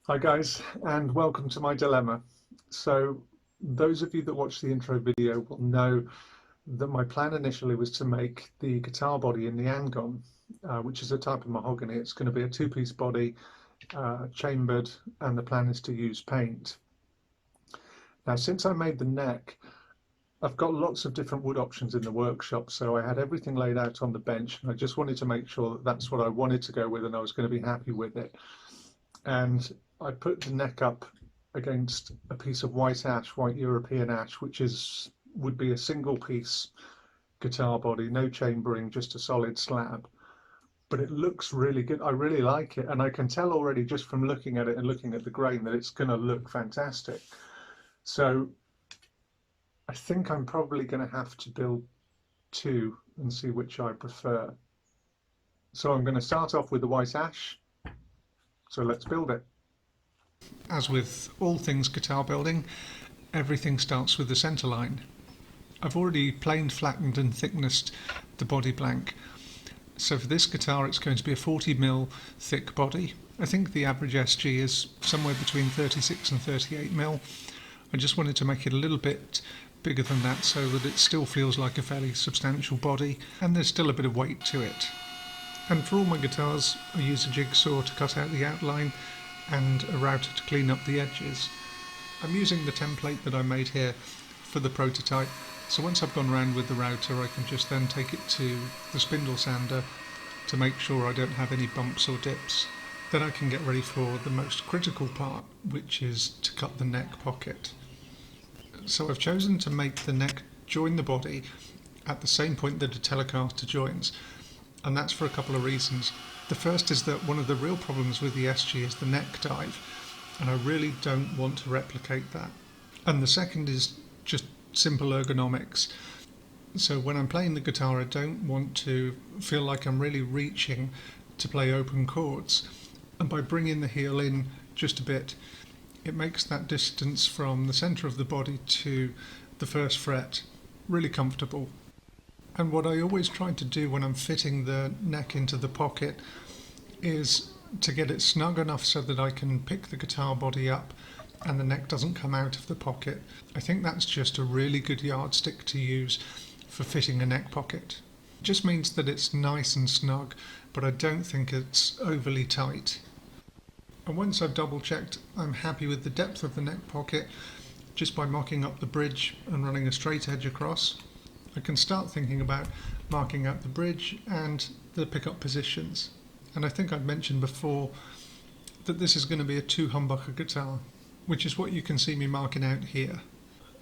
Hi guys, and welcome to my dilemma. So those of you that watched the intro video will know that my plan initially was to make the guitar body in the angon, which is a type of mahogany. It's going to be a two-piece body, chambered, and the plan is to use paint. Now, since I made the neck, I've got lots of different wood options in the workshop, so I had everything laid out on the bench, and I just wanted to make sure that that's what I wanted to go with and I was going to be happy with it. And I put the neck up against a piece of white European ash, which would be a single piece guitar body, no chambering, just a solid slab. But it looks really good. I really like it, and I can tell already just from looking at it and looking at the grain that it's going to look fantastic. So I think I'm probably going to have to build two and see which I prefer. So I'm going to start off with the white ash. So let's build it. As with all things guitar building, everything starts with the centre line. I've already planed, flattened and thicknessed the body blank. So for this guitar it's going to be a 40mm thick body. I think the average SG is somewhere between 36 and 38mm. I just wanted to make it a little bit bigger than that so that it still feels like a fairly substantial body and there's still a bit of weight to it. And for all my guitars I use a jigsaw to cut out the outline and a router to clean up the edges. I'm using the template that I made here for the prototype, so once I've gone around with the router I can just then take it to the spindle sander to make sure I don't have any bumps or dips. Then I can get ready for the most critical part, which is to cut the neck pocket. So I've chosen to make the neck join the body at the same point that a Telecaster joins, and that's for a couple of reasons. The first is that one of the real problems with the SG is the neck dive, and I really don't want to replicate that. And the second is just simple ergonomics. So when I'm playing the guitar I don't want to feel like I'm really reaching to play open chords, and by bringing the heel in just a bit it makes that distance from the centre of the body to the first fret really comfortable. And what I always try to do when I'm fitting the neck into the pocket is to get it snug enough so that I can pick the guitar body up and the neck doesn't come out of the pocket. I think that's just a really good yardstick to use for fitting a neck pocket. It just means that it's nice and snug, but I don't think it's overly tight. And once I've double checked I'm happy with the depth of the neck pocket, just by marking up the bridge and running a straight edge across, I can start thinking about marking out the bridge and the pickup positions. And I think I'd mentioned before that this is going to be a 2-humbucker guitar, which is what you can see me marking out here.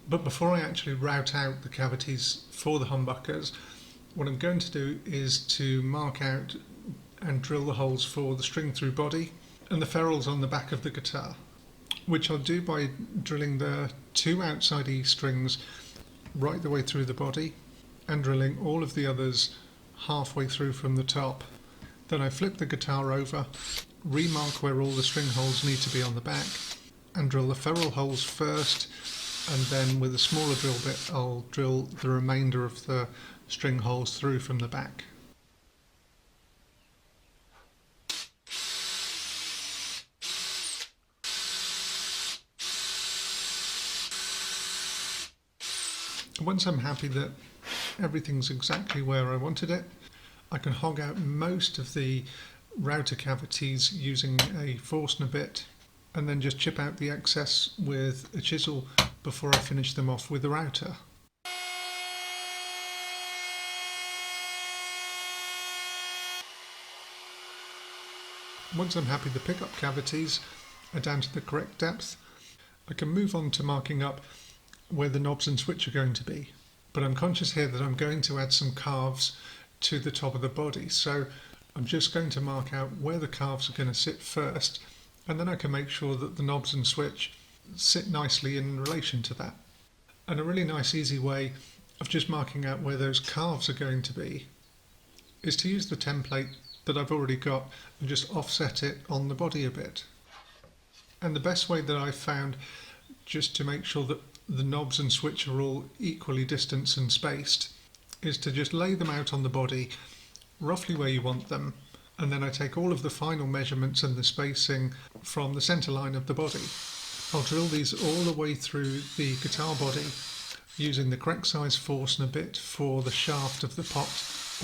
But before I actually route out the cavities for the humbuckers, what I'm going to do is to mark out and drill the holes for the string through body and the ferrules on the back of the guitar, which I'll do by drilling the 2 outside E strings right the way through the body and drilling all of the others halfway through from the top. Then I flip the guitar over, remark where all the string holes need to be on the back and drill the ferrule holes first, and then with a smaller drill bit I'll drill the remainder of the string holes through from the back. Once I'm happy that everything's exactly where I wanted it, I can hog out most of the router cavities using a Forstner bit and then just chip out the excess with a chisel before I finish them off with the router. Once I'm happy the pickup cavities are down to the correct depth, I can move on to marking up where the knobs and switch are going to be. But I'm conscious here that I'm going to add some carves to the top of the body, so I'm just going to mark out where the carves are going to sit first, and then I can make sure that the knobs and switch sit nicely in relation to that. And a really nice easy way of just marking out where those carves are going to be is to use the template that I've already got and just offset it on the body a bit. And the best way that I've found just to make sure that the knobs and switch are all equally distanced and spaced is to just lay them out on the body roughly where you want them and then I take all of the final measurements and the spacing from the centre line of the body. I'll drill these all the way through the guitar body using the correct size force and a bit for the shaft of the pot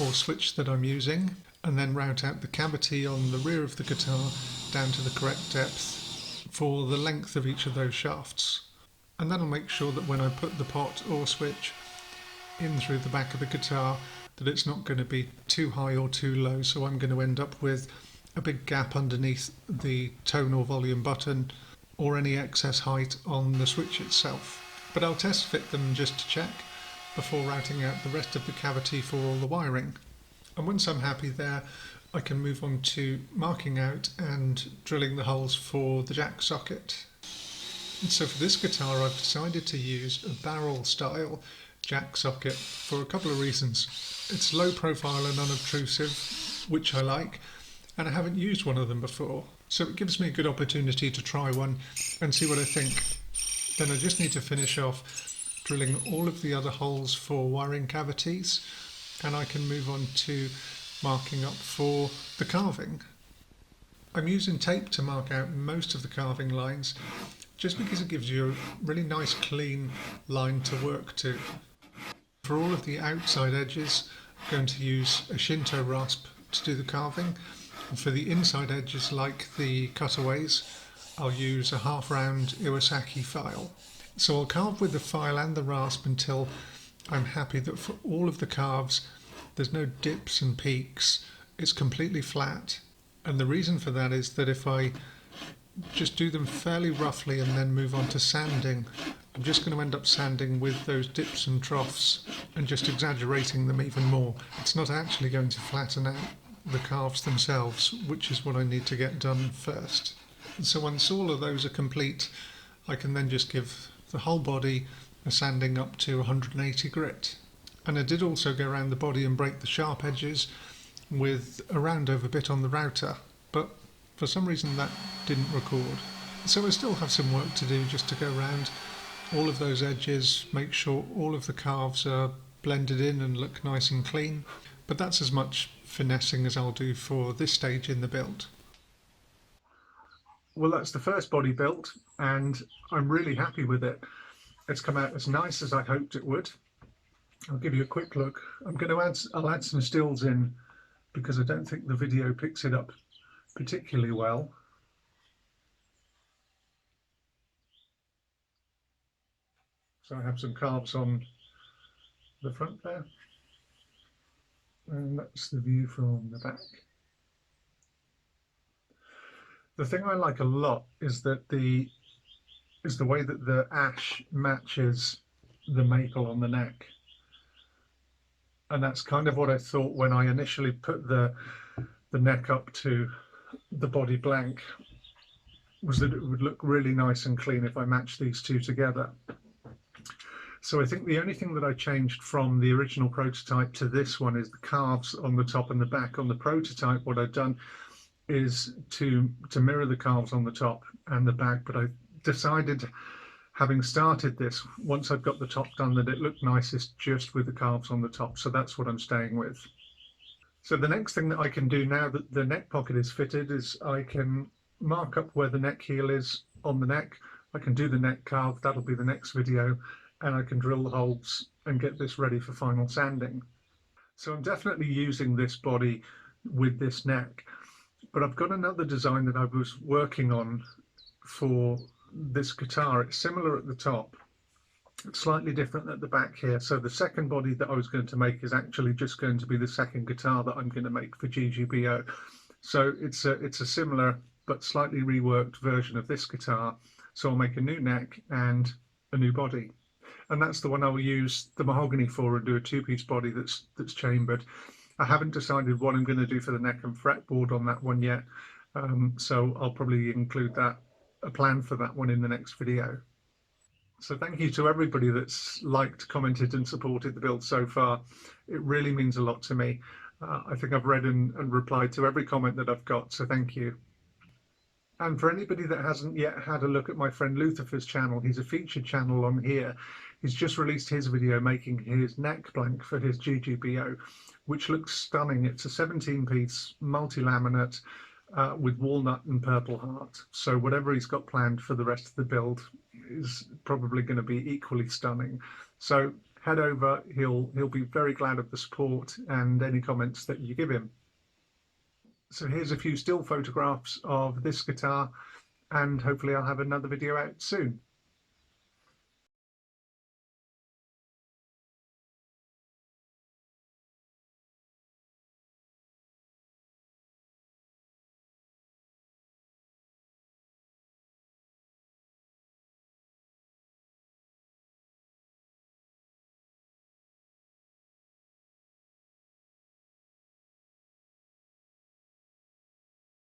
or switch that I'm using, and then route out the cavity on the rear of the guitar down to the correct depth for the length of each of those shafts. And that'll make sure that when I put the pot or switch in through the back of the guitar that it's not going to be too high or too low, so I'm going to end up with a big gap underneath the tone or volume button or any excess height on the switch itself. But I'll test fit them just to check before routing out the rest of the cavity for all the wiring. And once I'm happy there, I can move on to marking out and drilling the holes for the jack socket. And so for this guitar I've decided to use a barrel style jack socket for a couple of reasons. It's low profile and unobtrusive, which I like, and I haven't used one of them before, so it gives me a good opportunity to try one and see what I think. Then I just need to finish off drilling all of the other holes for wiring cavities, and I can move on to marking up for the carving. I'm using tape to mark out most of the carving lines just because it gives you a really nice clean line to work to. For all of the outside edges, I'm going to use a Shinto rasp to do the carving. And for the inside edges, like the cutaways, I'll use a half-round Iwasaki file. So I'll carve with the file and the rasp until I'm happy that for all of the carves, there's no dips and peaks. It's completely flat. And the reason for that is that if I just do them fairly roughly and then move on to sanding, I'm just going to end up sanding with those dips and troughs and just exaggerating them even more. It's not actually going to flatten out the carves themselves, which is what I need to get done first. And so once all of those are complete, I can then just give the whole body a sanding up to 180 grit. And I did also go around the body and break the sharp edges with a round over bit on the router, but for some reason that didn't record. So I still have some work to do just to go around all of those edges, make sure all of the carves are blended in and look nice and clean, but that's as much finessing as I'll do for this stage in the build. Well, that's the first body built, and I'm really happy with it. It's come out as nice as I hoped it would. I'll give you a quick look. I'll add some stills in because I don't think the video picks it up particularly well. So I have some carves on the front there, and that's the view from the back. The thing I like a lot is that the way that the ash matches the maple on the neck, and that's kind of what I thought when I initially put the neck up to the body blank, was that it would look really nice and clean if I matched these two together. So I think the only thing that I changed from the original prototype to this one is the carves on the top and the back. On the prototype, what I've done is to mirror the carves on the top and the back, but I decided, having started this, once I've got the top done, that it looked nicest just with the carves on the top, so that's what I'm staying with. So the next thing that I can do now that the neck pocket is fitted is I can mark up where the neck heel is on the neck. I can do the neck carve, that'll be the next video, and I can drill the holes and get this ready for final sanding. So I'm definitely using this body with this neck, but I've got another design that I was working on for this guitar. It's similar at the top, it's slightly different at the back here. So the second body that I was going to make is actually just going to be the second guitar that I'm going to make for GGBO. So it's a similar but slightly reworked version of this guitar. So I'll make a new neck and a new body. And that's the one I will use the mahogany for and do a two-piece body that's chambered. I haven't decided what I'm going to do for the neck and fretboard on that one yet, so I'll probably include a plan for that one in the next video. So thank you to everybody that's liked, commented and supported the build so far. It really means a lot to me. I think I've read and replied to every comment that I've got, so thank you. And for anybody that hasn't yet had a look at my friend Lucifer's channel, he's a featured channel on here. He's just released his video making his neck blank for his GGBO, which looks stunning. It's a 17-piece multi-laminate with walnut and purple heart. So whatever he's got planned for the rest of the build is probably going to be equally stunning. So head over, he'll be very glad of the support and any comments that you give him. So here's a few still photographs of this guitar, and hopefully I'll have another video out soon.